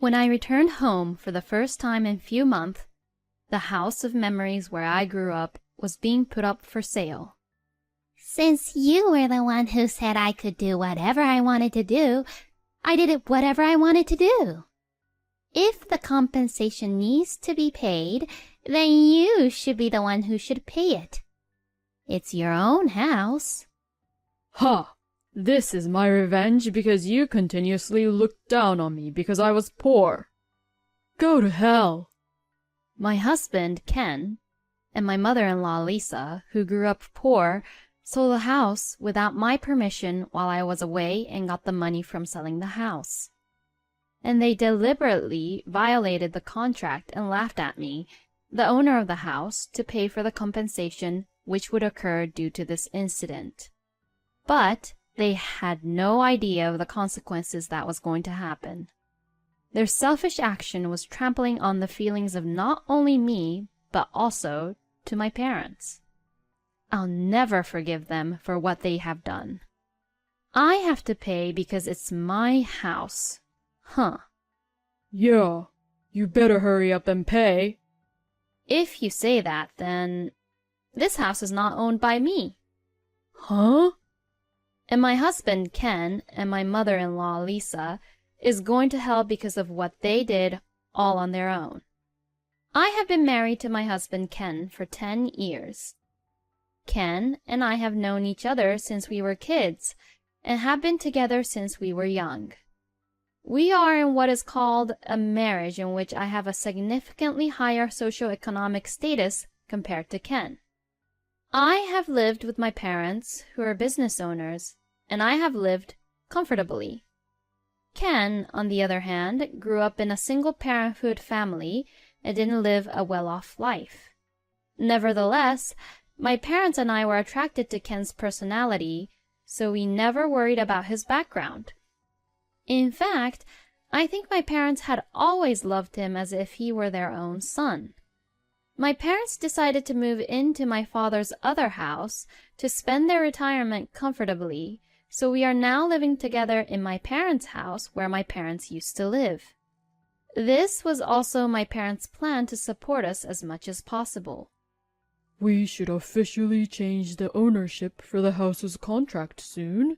When I returned home for the first time in few months, the house of memories where I grew up was being put up for sale. Since you were the one who said I could do whatever I wanted to do, I did it whatever I wanted to do. If the compensation needs to be paid, then you should be the one who should pay it. It's your own house. Ha! This is my revenge because you continuously looked down on me because I was poor. Go to hell. My husband, Ken, and my mother-in-law, Lisa, who grew up poor, sold the house without my permission while I was away and got the money from selling the house. And they deliberately violated the contract and laughed at me, the owner of the house, to pay for the compensation which would occur due to this incident. But they had no idea of the consequences that was going to happen. Their selfish action was trampling on the feelings of not only me, but also to my parents. I'll never forgive them for what they have done. I have to pay because it's my house. Huh. Yeah, you better hurry up and pay. If you say that, then this house is not owned by me. Huh? And my husband, Ken, and my mother-in-law, Lisa, is going to hell because of what they did all on their own. I have been married to my husband, Ken, for 10 years. Ken and I have known each other since we were kids and have been together since we were young. We are in what is called a marriage in which I have a significantly higher socioeconomic status compared to Ken. I have lived with my parents, who are business owners, and I have lived comfortably. Ken, on the other hand, grew up in a single-parenthood family and didn't live a well-off life. Nevertheless, my parents and I were attracted to Ken's personality, so we never worried about his background. In fact, I think my parents had always loved him as if he were their own son. My parents decided to move into my father's other house to spend their retirement comfortably, so we are now living together in my parents' house where my parents used to live. This was also my parents' plan to support us as much as possible. We should officially change the ownership for the house's contract soon.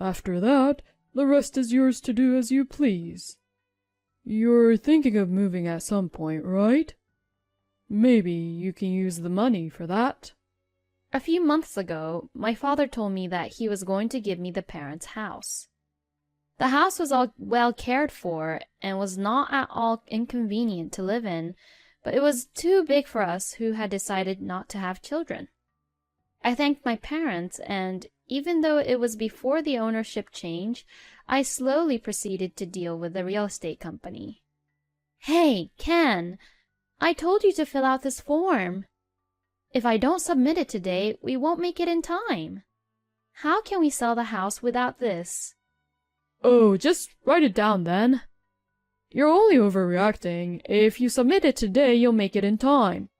After that, the rest is yours to do as you please. You're thinking of moving at some point, right? Maybe you can use the money for that. A few months ago, my father told me that he was going to give me the parents' house. The house was all well cared for and was not at all inconvenient to live in, but it was too big for us who had decided not to have children. I thanked my parents, and even though it was before the ownership change, I slowly proceeded to deal with the real estate company. Hey, Ken, I told you to fill out this form. If I don't submit it today, we won't make it in time. How can we sell the house without this? Oh, just write it down then. You're only overreacting. If you submit it today, you'll make it in time.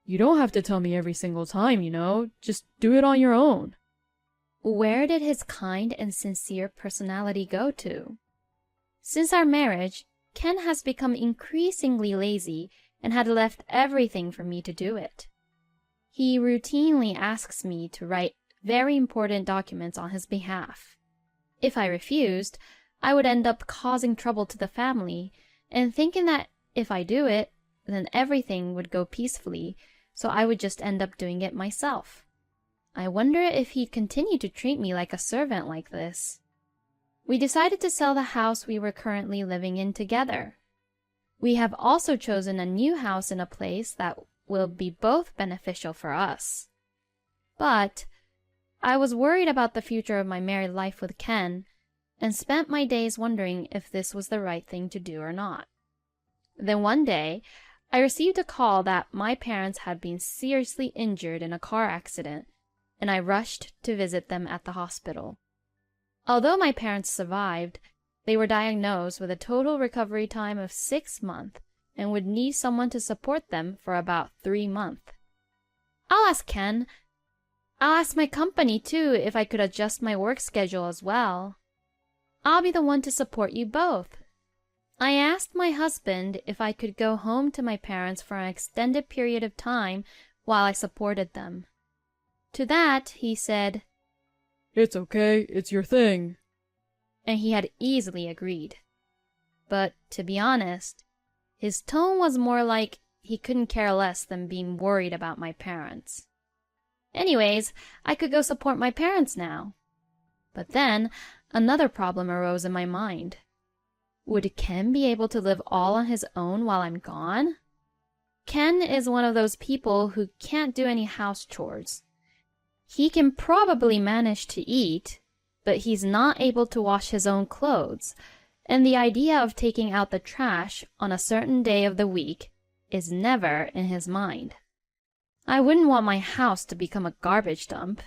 You don't have to tell me every single time, you know. Just do it on your own. Where did his kind and sincere personality go to? Since our marriage, Ken has become increasingly lazy and had left everything for me to do it. He routinely asks me to write very important documents on his behalf. If I refused, I would end up causing trouble to the family and thinking that if I do it, then everything would go peacefully, so I would just end up doing it myself. I wonder if he'd continue to treat me like a servant like this. We decided to sell the house we were currently living in together. We have also chosen a new house in a place that will be both beneficial for us. But I was worried about the future of my married life with Ken and spent my days wondering if this was the right thing to do or not. Then one day, I received a call that my parents had been seriously injured in a car accident, and I rushed to visit them at the hospital. Although my parents survived, they were diagnosed with a total recovery time of 6 months and would need someone to support them for about 3 months. I'll ask Ken. I'll ask my company, too, if I could adjust my work schedule as well. I'll be the one to support you both. I asked my husband if I could go home to my parents for an extended period of time while I supported them. To that, he said, "It's okay, it's your thing." and he had easily agreed. But to be honest, his tone was more like he couldn't care less than being worried about my parents. Anyways, I could go support my parents now. But then, another problem arose in my mind. Would Ken be able to live all on his own while I'm gone? Ken is one of those people who can't do any house chores. He can probably manage to eat, but he's not able to wash his own clothes, and the idea of taking out the trash on a certain day of the week is never in his mind. I wouldn't want my house to become a garbage dump.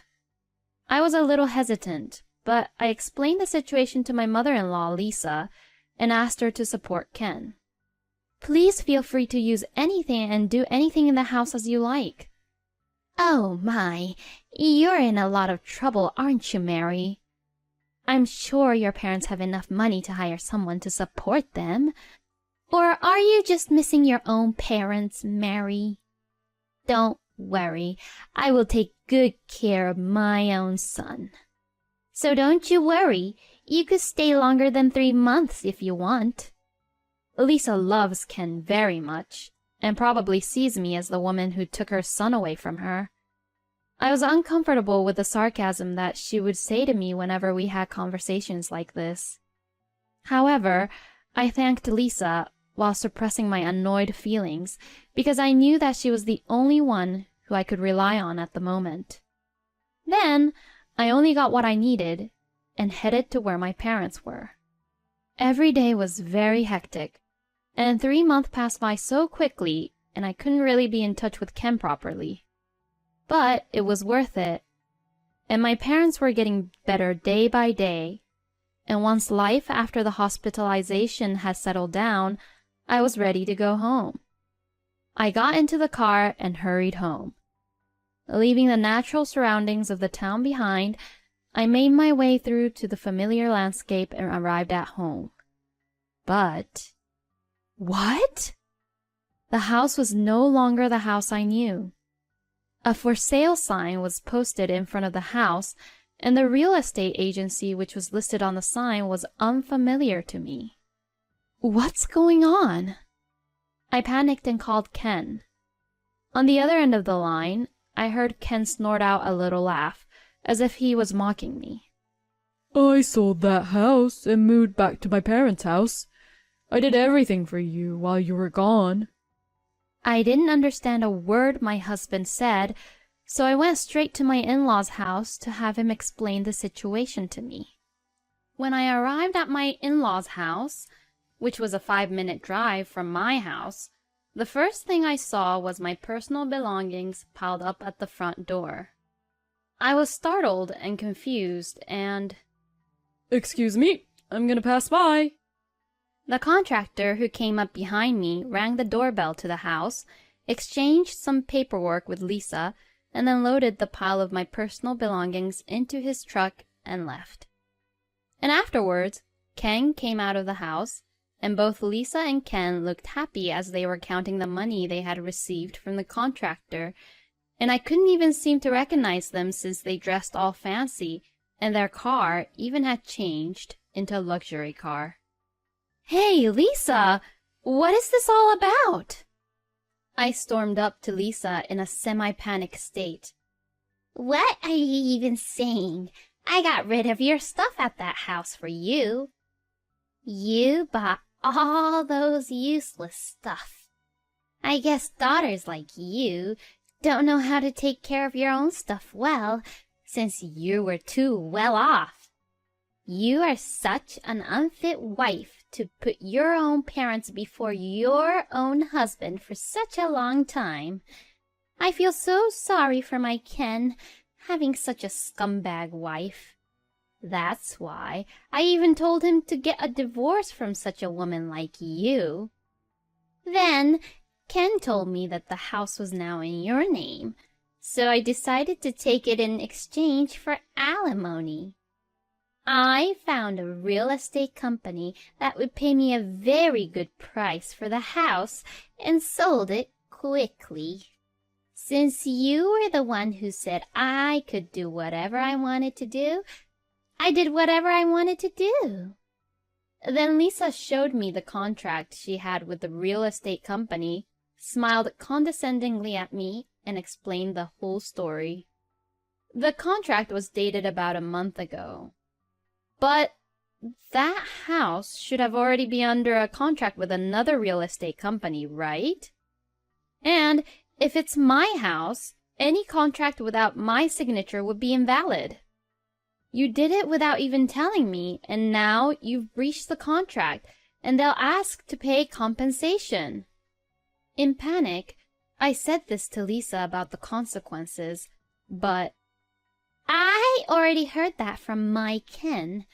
I was a little hesitant, but I explained the situation to my mother-in-law, Lisa, and asked her to support Ken. Please feel free to use anything and do anything in the house as you like. Oh my, you're in a lot of trouble, aren't you, Mary? I'm sure your parents have enough money to hire someone to support them. Or are you just missing your own parents, Mary? Don't worry, I will take good care of my own son. So don't you worry, you could stay longer than 3 months if you want. Lisa loves Ken very much, and probably sees me as the woman who took her son away from her. I was uncomfortable with the sarcasm that she would say to me whenever we had conversations like this. However, I thanked Lisa while suppressing my annoyed feelings because I knew that she was the only one who I could rely on at the moment. Then, I only got what I needed and headed to where my parents were. Every day was very hectic, and 3 months passed by so quickly and I couldn't really be in touch with Ken properly. But it was worth it, and my parents were getting better day by day, and once life after the hospitalization had settled down, I was ready to go home. I got into the car and hurried home. Leaving the natural surroundings of the town behind, I made my way through to the familiar landscape and arrived at home. But what? The house was no longer the house I knew. A for sale sign was posted in front of the house, and the real estate agency which was listed on the sign was unfamiliar to me. What's going on? I panicked and called Ken. On the other end of the line, I heard Ken snort out a little laugh, as if he was mocking me. "I sold that house and moved back to my parents' house. I did everything for you while you were gone." I didn't understand a word my husband said, so I went straight to my in-laws' house to have him explain the situation to me. When I arrived at my in-laws' house, which was a 5-minute drive from my house, the first thing I saw was my personal belongings piled up at the front door. I was startled and confused and... "Excuse me, I'm gonna pass by." The contractor who came up behind me rang the doorbell to the house, exchanged some paperwork with Lisa, and then loaded the pile of my personal belongings into his truck and left. And afterwards, Ken came out of the house, and both Lisa and Ken looked happy as they were counting the money they had received from the contractor, and I couldn't even seem to recognize them since they dressed all fancy, and their car even had changed into a luxury car. "Hey, Lisa! What is this all about?" I stormed up to Lisa in a semi-panic state. What are you even saying? I got rid of your stuff at that house for you. You bought all those useless stuff. I guess daughters like you don't know how to take care of your own stuff well, since you were too well off. You are such an unfit wife to put your own parents before your own husband for such a long time. I feel so sorry for my Ken, having such a scumbag wife. That's why I even told him to get a divorce from such a woman like you. Then Ken told me that the house was now in your name, so I decided to take it in exchange for alimony. I found a real estate company that would pay me a very good price for the house and sold it quickly. Since you were the one who said I could do whatever I wanted to do, I did whatever I wanted to do." Then Lisa showed me the contract she had with the real estate company, smiled condescendingly at me, and explained the whole story. The contract was dated about a month ago. But that house should have already been under a contract with another real estate company, right? And if it's my house, any contract without my signature would be invalid. You did it without even telling me, and now you've breached the contract, and they'll ask to pay compensation. In panic, I said this to Lisa about the consequences, but I already heard that from my Ken.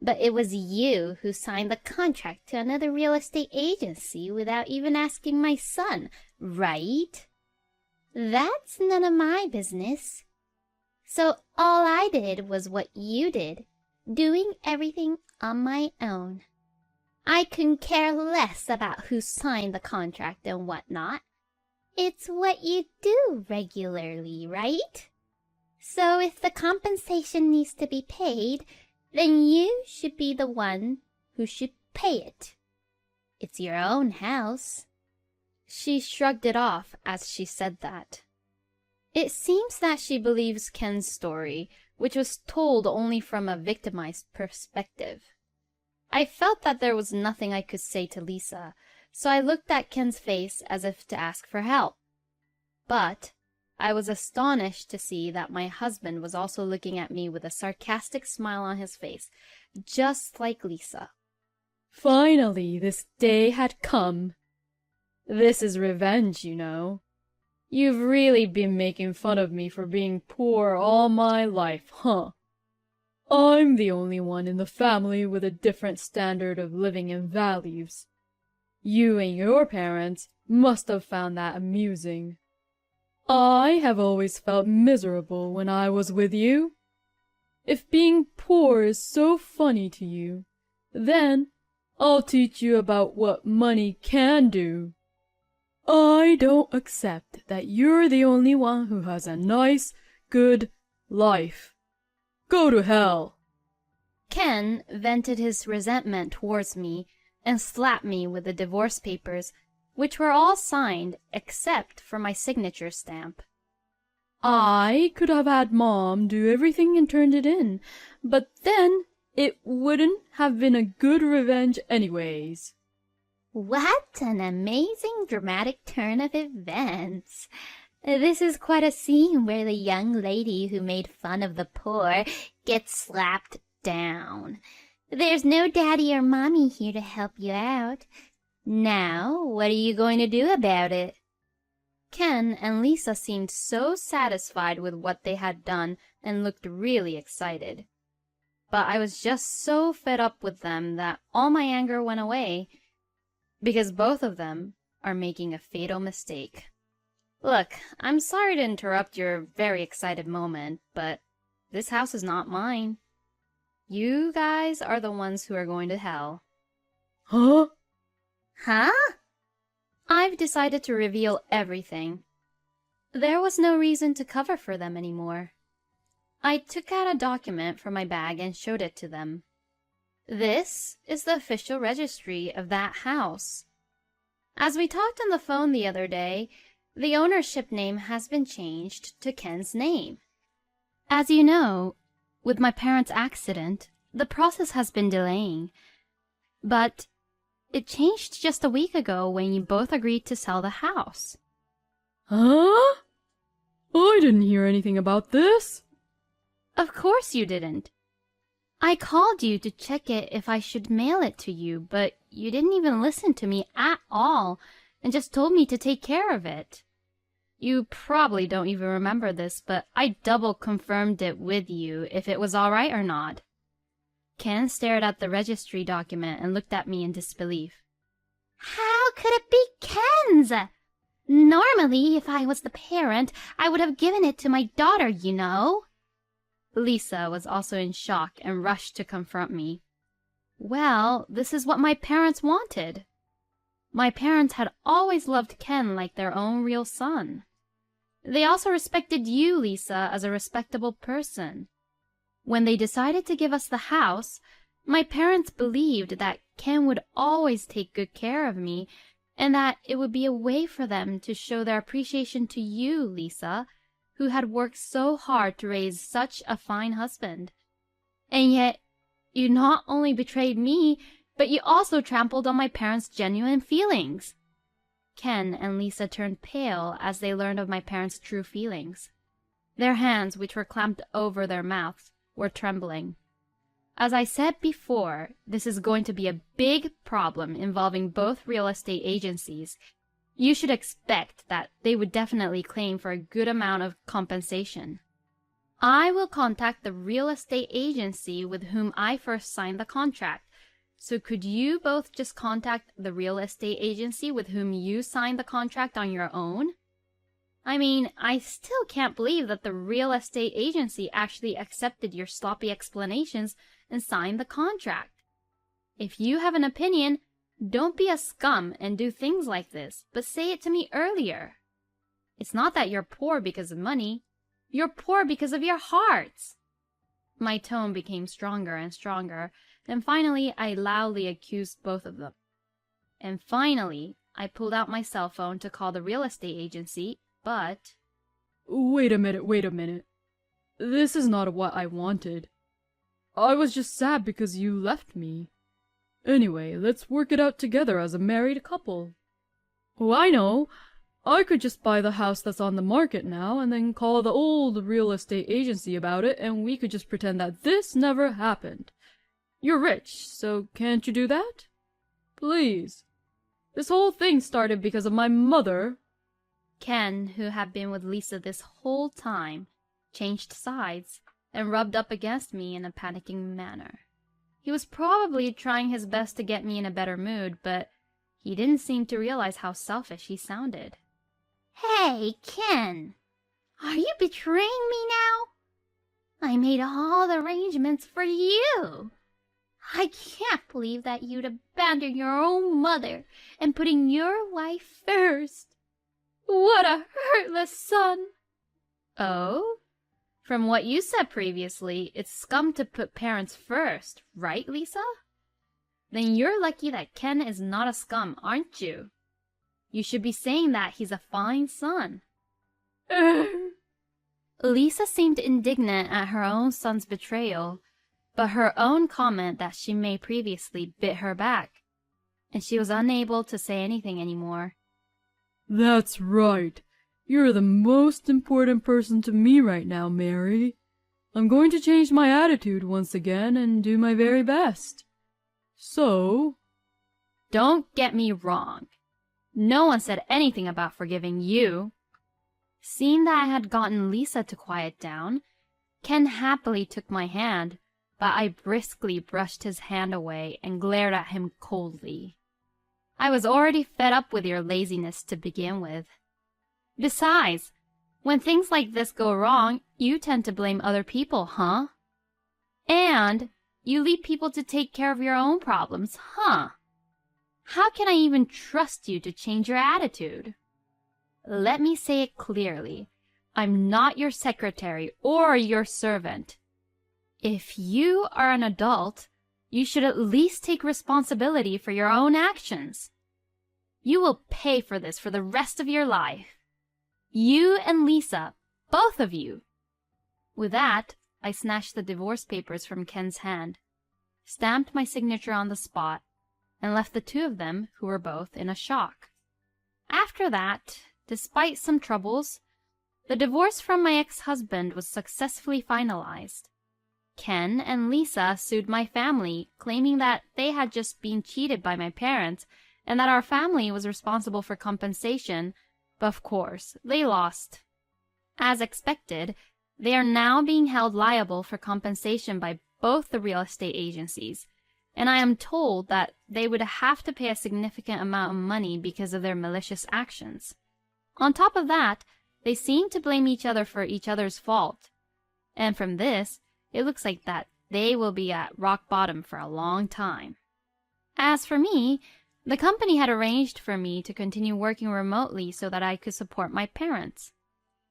But it was you who signed the contract to another real estate agency without even asking my son, right? That's none of my business. So all I did was what you did, doing everything on my own. I couldn't care less about who signed the contract and whatnot. It's what you do regularly, right? So if the compensation needs to be paid, then you should be the one who should pay it. It's your own house." She shrugged it off as she said that. It seems that she believes Ken's story, which was told only from a victimized perspective. I felt that there was nothing I could say to Lisa, so I looked at Ken's face as if to ask for help. But I was astonished to see that my husband was also looking at me with a sarcastic smile on his face, just like Lisa. Finally, this day had come. This is revenge, you know. You've really been making fun of me for being poor all my life, huh? I'm the only one in the family with a different standard of living and values. You and your parents must have found that amusing. I have always felt miserable when I was with you. If being poor is so funny to you, then I'll teach you about what money can do. I don't accept that you're the only one who has a nice, good life. Go to hell. Ken vented his resentment towards me and slapped me with the divorce papers, which were all signed except for my signature stamp. I could have had Mom do everything and turned it in, but then it wouldn't have been a good revenge anyways. What an amazing dramatic turn of events. This is quite a scene where the young lady who made fun of the poor gets slapped down. There's no daddy or mommy here to help you out. Now, what are you going to do about it? Ken and Lisa seemed so satisfied with what they had done and looked really excited. But I was just so fed up with them that all my anger went away, because both of them are making a fatal mistake. Look, I'm sorry to interrupt your very excited moment, but this house is not mine. You guys are the ones who are going to hell. Huh? Huh? I've decided to reveal everything. There was no reason to cover for them anymore. I took out a document from my bag and showed it to them. This is the official registry of that house. As we talked on the phone the other day, the ownership name has been changed to Ken's name. As you know, with my parents' accident, the process has been delaying. But it changed just a week ago when you both agreed to sell the house. Huh? I didn't hear anything about this. Of course you didn't. I called you to check it if I should mail it to you, but you didn't even listen to me at all and just told me to take care of it. You probably don't even remember this, but I double confirmed it with you if it was all right or not. Ken stared at the registry document and looked at me in disbelief. How could it be Ken's? Normally, if I was the parent, I would have given it to my daughter, you know. Lisa was also in shock and rushed to confront me. Well, this is what my parents wanted. My parents had always loved Ken like their own real son. They also respected you, Lisa, as a respectable person. When they decided to give us the house, my parents believed that Ken would always take good care of me and that it would be a way for them to show their appreciation to you, Lisa, who had worked so hard to raise such a fine husband. And yet, you not only betrayed me, but you also trampled on my parents' genuine feelings. Ken and Lisa turned pale as they learned of my parents' true feelings. Their hands, which were clamped over their mouths, were trembling. As I said before, this is going to be a big problem involving both real estate agencies. You should expect that they would definitely claim for a good amount of compensation. I will contact the real estate agency with whom I first signed the contract. So could you both just contact the real estate agency with whom you signed the contract on your own? I mean, I still can't believe that the real estate agency actually accepted your sloppy explanations and signed the contract. If you have an opinion, don't be a scum and do things like this, but say it to me earlier. It's not that you're poor because of money. You're poor because of your hearts. My tone became stronger and stronger, and finally I loudly accused both of them. And finally, I pulled out my cell phone to call the real estate agency, but... Wait a minute. This is not what I wanted. I was just sad because you left me. Anyway, let's work it out together as a married couple. Oh, I know. I could just buy the house that's on the market now and then call the old real estate agency about it and we could just pretend that this never happened. You're rich, so can't you do that? Please. This whole thing started because of my mother. Ken, who had been with Lisa this whole time, changed sides and rubbed up against me in a panicking manner. He was probably trying his best to get me in a better mood, but he didn't seem to realize how selfish he sounded. Hey, Ken, are you betraying me now? I made all the arrangements for you. I can't believe that you'd abandon your own mother and putting your wife first. What a heartless son! Oh? From what you said previously, it's scum to put parents first, right, Lisa? Then you're lucky that Ken is not a scum, aren't you? You should be saying that he's a fine son. Lisa seemed indignant at her own son's betrayal, but her own comment that she made previously bit her back, and she was unable to say anything anymore. That's right. You're the most important person to me right now, Mary. I'm going to change my attitude once again and do my very best. So... Don't get me wrong. No one said anything about forgiving you. Seeing that I had gotten Lisa to quiet down, Ken happily took my hand, but I briskly brushed his hand away and glared at him coldly. I was already fed up with your laziness to begin with. Besides, when things like this go wrong, you tend to blame other people, huh? And you leave people to take care of your own problems, huh? How can I even trust you to change your attitude? Let me say it clearly. I'm not your secretary or your servant. If you are an adult, you should at least take responsibility for your own actions. You will pay for this for the rest of your life. You and Lisa, both of you. With that, I snatched the divorce papers from Ken's hand, stamped my signature on the spot, and left the two of them, who were both in a shock. After that, despite some troubles, the divorce from my ex-husband was successfully finalized. Ken and Lisa sued my family, claiming that they had just been cheated by my parents and that our family was responsible for compensation, but of course, they lost. As expected, they are now being held liable for compensation by both the real estate agencies, and I am told that they would have to pay a significant amount of money because of their malicious actions. On top of that, they seem to blame each other for each other's fault, And from this, it looks like that they will be at rock bottom for a long time. As for me, the company had arranged for me to continue working remotely so that I could support my parents.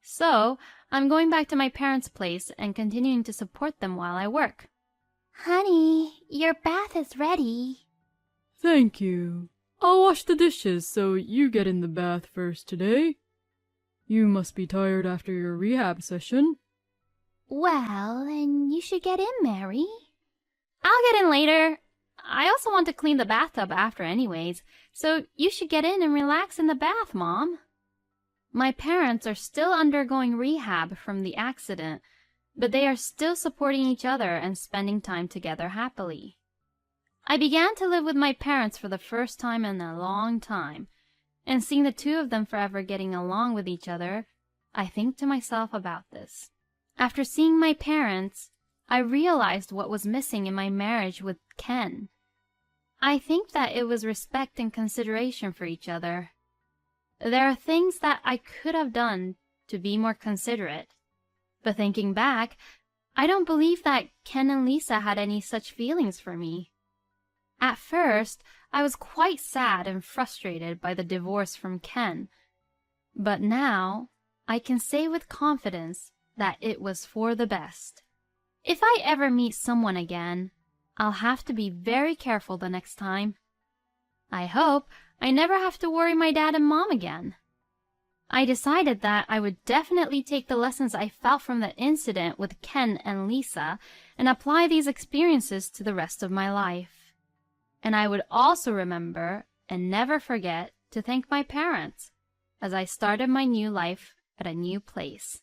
So, I'm going back to my parents' place and continuing to support them while I work. Honey, your bath is ready. Thank you. I'll wash the dishes, so you get in the bath first today. You must be tired after your rehab session. Well, then you should get in, Mary. I'll get in later. I also want to clean the bathtub after anyways, so you should get in and relax in the bath, Mom. My parents are still undergoing rehab from the accident, but they are still supporting each other and spending time together happily. I began to live with my parents for the first time in a long time, and seeing the two of them forever getting along with each other, I think to myself about this. After seeing my parents, I realized what was missing in my marriage with Ken. I think that it was respect and consideration for each other. There are things that I could have done to be more considerate, but thinking back, I don't believe that Ken and Lisa had any such feelings for me. At first, I was quite sad and frustrated by the divorce from Ken, but now I can say with confidence that it was for the best. If I ever meet someone again, I'll have to be very careful the next time. I hope I never have to worry my dad and mom again. I decided that I would definitely take the lessons I felt from the incident with Ken and Lisa and apply these experiences to the rest of my life. And I would also remember and never forget to thank my parents as I started my new life at a new place.